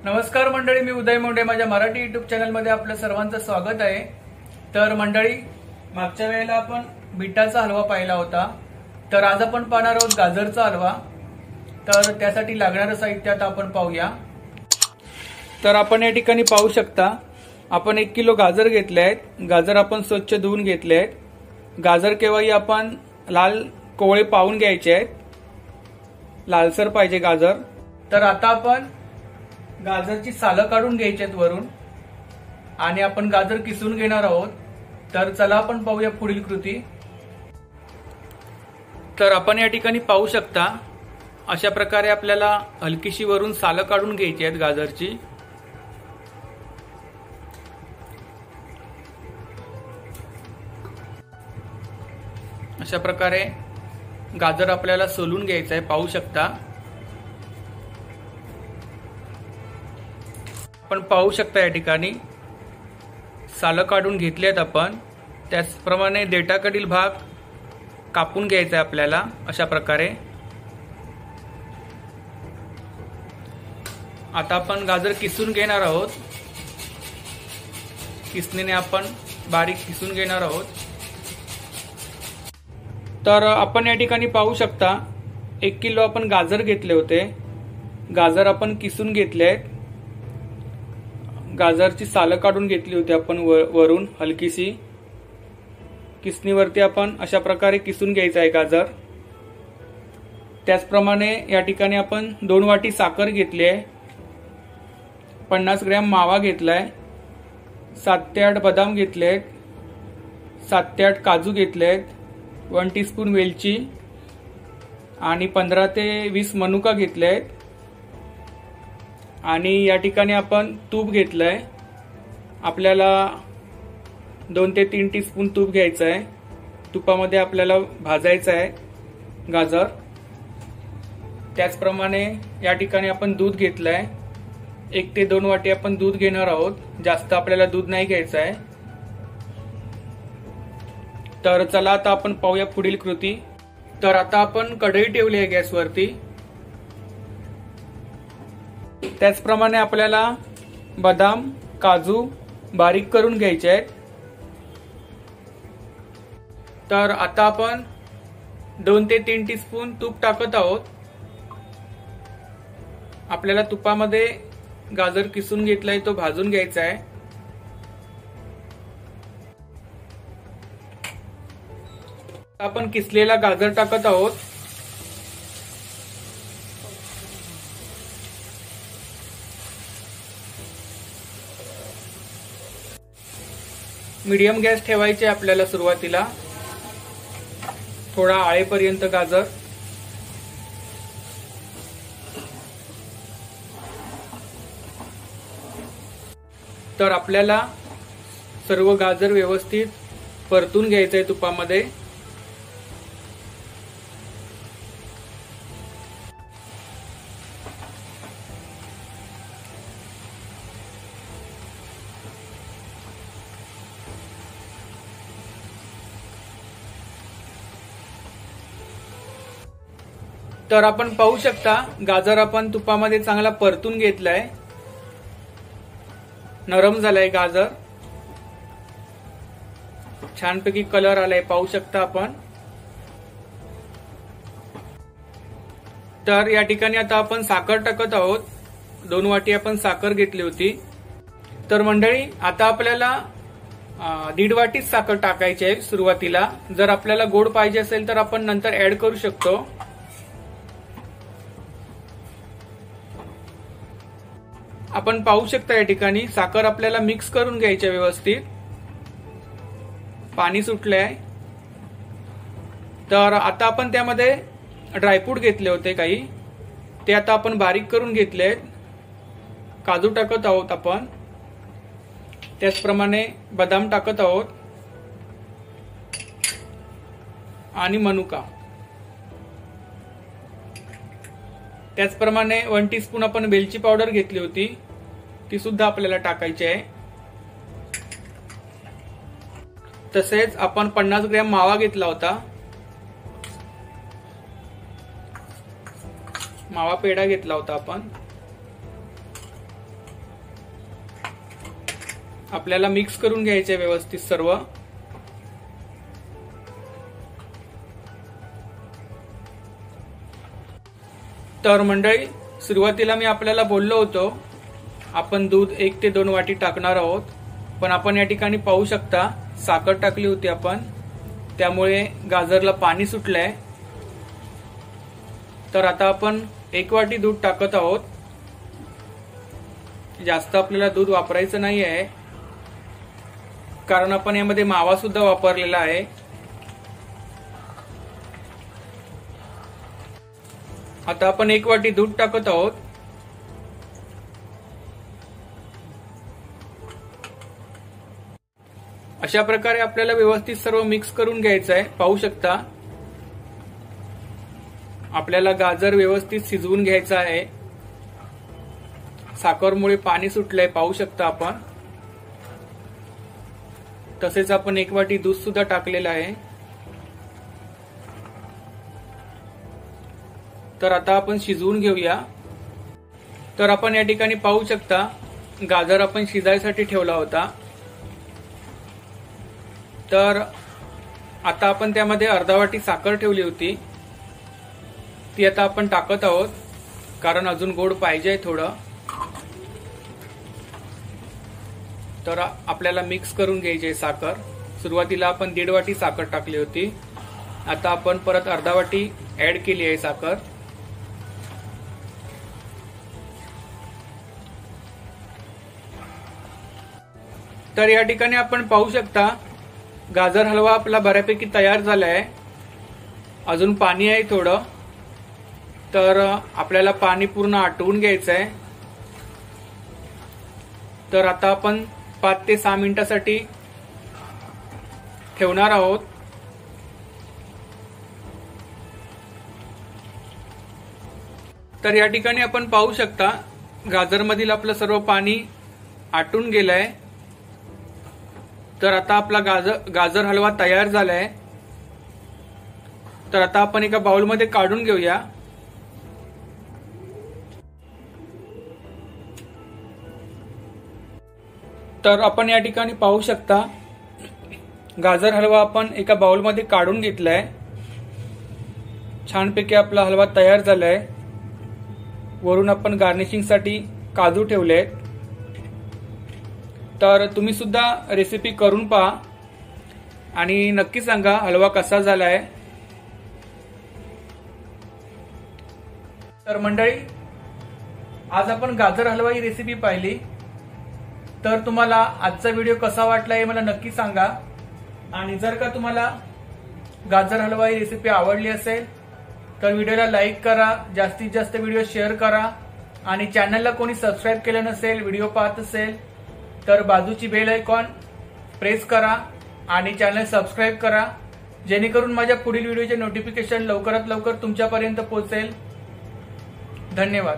नमस्कार मंडळी, मी उदय मोंडे. माझ्या मराठी युट्यूब चॅनलमध्ये आपलं सर्वांचं स्वागत आहे. तर मंडळी, मागच्या वेळेला आपण बीटाचा हलवा पाहिला होता, तर आज आपण पाहणार आहोत गाजरचा हलवा. तर त्यासाठी लागणारं साहित्य आता आपण पाहूया. तर आपण या ठिकाणी पाहू शकता, आपण 1 किलो गाजर घेतले आहेत. गाजर आपण स्वच्छ धुवून घेतले आहेत. गाजर केव्हाही आपण लाल कोवळे पाहून घ्यायचे आहेत, लालसर पाहिजे गाजर. तर आता आपण गाजरची सालं काढून घ्यायची आहेत वरून, आणि आपण गाजर किसून घेणार आहोत. तर चला आपण पाहूया पुढील कृती. तर आपण या ठिकाणी पाहू शकता, अशा प्रकारे आपल्याला हलकीशी वरून सालं काढून घ्यायची आहेत गाजरची. अशा प्रकारे गाजर आपल्याला सोलून घ्यायचं आहे, पाहू शकता. आपण पाहू शकता या ठिकाणी सालं काढून घेतलेत आपण. त्याचप्रमाणे देठाकडील भाग कापून घ्यायचा आहे आपल्याला अशा प्रकारे. आता आपण गाजर किसून घेणार आहोत. किसणीने आपण बारीक किसून घेणार आहोत. तर आपण या ठिकाणी पाहू शकता, 1 किलो आपण गाजर घेतले होते. गाजर आपण किसून घेतले. गाजरची सालं काढून घेतली होती आपण वरून हलकीशी. किसणीवरती आपण अशा प्रकारे किसून घ्यायचं आहे गाजर. त्याचप्रमाणे या ठिकाणी आपण 2 वाटी साखर घेतली आहे. 50 ग्रॅम मावा घेतलाय. 7 ते 8 बदाम घेतलेत. 7 ते 8 काजू घेतलेत. 1 टीस्पून वेलची आणि 15 ते 20 मनुका घेतलेत. आणि या ठिकाणी आपण तूप घेतलंय. आपल्याला 2 ते 3 टीस्पून तूप घ्यायचं आहे. तुपामध्ये आपल्याला भाजायचं आहे गाजर. त्याचप्रमाणे या ठिकाणी आपण दूध घेतलंय. 1 ते 2 वाटी आपण दूध घेणार आहोत. जास्त आपल्याला दूध नाही घ्यायचं आहे. तर चला आता आपण पाहूया पुढील कृती. तर आता आपण कढई ठेवली आहे गॅसवरती. त्याचप्रमाणे आपल्याला बदाम, काजू बारीक करून घ्यायचे आहेत. तर आता आपण 2 ते 3 टीस्पून तूप टाकत आहोत. आपल्याला तुपामध्ये गाजर किसून घेतलाय तो भाजून घ्यायचा आहे. आपण किसलेला गाजर टाकत आहोत. मीडियम गॅस ठेवायचे आपल्याला सुरुवातीला, थोडा आळेपर्यंत गाजर. तर आपल्याला सर्व गाजर व्यवस्थित परतून घ्यायचं आहे तुपामध्ये. तर आपण पाहू शकता, गाजर आपण तुपामध्ये चांगला परतून घेतलाय. नरम झालाय गाजर. छानपैकी कलर आलाय, पाहू शकता आपण. तर या ठिकाणी आता आपण साखर टाकत आहोत. 2 वाटी आपण साखर घेतली होती. तर मंडळी, आता आपल्याला 1.5 वाटीच साखर टाकायची आहे सुरुवातीला. जर आपल्याला गोड पाहिजे असेल तर आपण नंतर ऍड करू शकतो. आपण पाहू शकता या ठिकाणी साखर आपल्याला मिक्स करून घ्यायची व्यवस्थित. पाणी सुटलंय. तर आता आपण त्यामध्ये ड्रायफ्रूट घेतले होते काही, ते आता आपण बारीक करून घेतले. काजू टाकत आहोत आपण. त्याचप्रमाणे बदाम टाकत आहोत आणि मनुका. त्याचप्रमाणे 1 टीस्पून आपण वेलची पावडर घेतली होती, ती सुद्धा आपल्याला टाकायची आहे. तसेच आपण 50 ग्रॅम मावा घेतला होता. मावा पेढा घेतला होता आपण. आपल्याला मिक्स करून घ्यायचे व्यवस्थित सर्व। तर मंडळी, सुरुवातीला मी आपल्याला बोललो होतो आपण दूध 1 ते 2 वाटी टाकणार आहोत, पण आपण या ठिकाणी पाहू शकता साखर टाकली होती आपण, त्यामुळे गाजरला पाणी सुटलंय। तर आता आपण 1 वाटी दूध टाकत आहोत। जास्त आपल्याला दूध वापरायचं नाही आहे, कारण आपण यामध्ये मावा सुद्धा वापरलेला आहे। आता आपण 1 वाटी दूध टाकत आहोत। अशा प्रकारे आपल्याला व्यवस्थित सर्व मिक्स करून घ्यायचं आहे। पाहू शकता आपल्याला गाजर व्यवस्थित शिजवून घ्यायचं आहे। साखरमुळे पाणी सुटलंय, पाहू शकता आपण। तसेच आपण 1 वाटी दूध सुद्धा टाकलेलं आहे। तर आता आपण शिजवून घेऊया। तर आपण या ठिकाणी पाहू शकता गाजर आपण शिजायसाठी ठेवला होता। तर आता आपण त्यामध्ये अर्धा वाटी साखर ठेवली होती, ती आता आपण टाकत आहोत, कारण अजून गोड पाहिजे थोडं। तर आपल्याला मिक्स करून घ्यायची आहे साखर। सुरुवातीला आपण 1.5 वाटी साखर टाकली होती, आता आपण परत अर्धा वाटी ऍड केली आहे साखर। तर या ठिकाणी आपण पाहू शकता गाजर हलवा आपला बऱ्यापैकी तयार झालाय, अजून पाणी आहे थोडं। तर आपल्याला पाणी पूर्ण आटवून घ्यायचं आहे। तर आता आपण 5 ते 6 मिनिटांसाठी ठेवणार आहोत। तर या ठिकाणी आपण पाहू शकता गाजरमधील आपलं सर्व पाणी आटून गेलंय। तर आता आपला गाजर हलवा तयार झालाय। तर आता आपण एका बाउलमध्ये काढून घेऊया। तर आपण या ठिकाणी पाहू शकता गाजर हलवा आपण एका बाउलमध्ये काढून घेतलाय। छानपैकी आपला हलवा तयार झालाय। वरून आपण गार्निशिंगसाठी काजू ठेवलेत। तर तुम्ही सुद्धा रेसिपी करून पहा आणि नक्की सांगा हलवा कसा झालाय। तर मंडळी, आज आपण गाजर हलवा ही रेसिपी पाहिली। तर तुम्हाला आजचा व्हिडिओ कसा वाटला हे मला नक्की सांगा। आणि जर का तुम्हाला गाजर हलवा ही रेसिपी आवडली असेल तर व्हिडिओला लाईक करा, जास्तीत जास्त व्हिडिओ शेअर करा। आणि चॅनलला कोणी सबस्क्राईब केलं नसेल, व्हिडिओ पाहत असेल तर बाजूची बेल आयकॉन प्रेस करा आणि चॅनल सबस्क्राईब करा, जेणेकरून माझ्या पुढील व्हिडिओचे नोटिफिकेशन लवकरात लवकर तुमच्यापर्यंत पोहोचेल। धन्यवाद।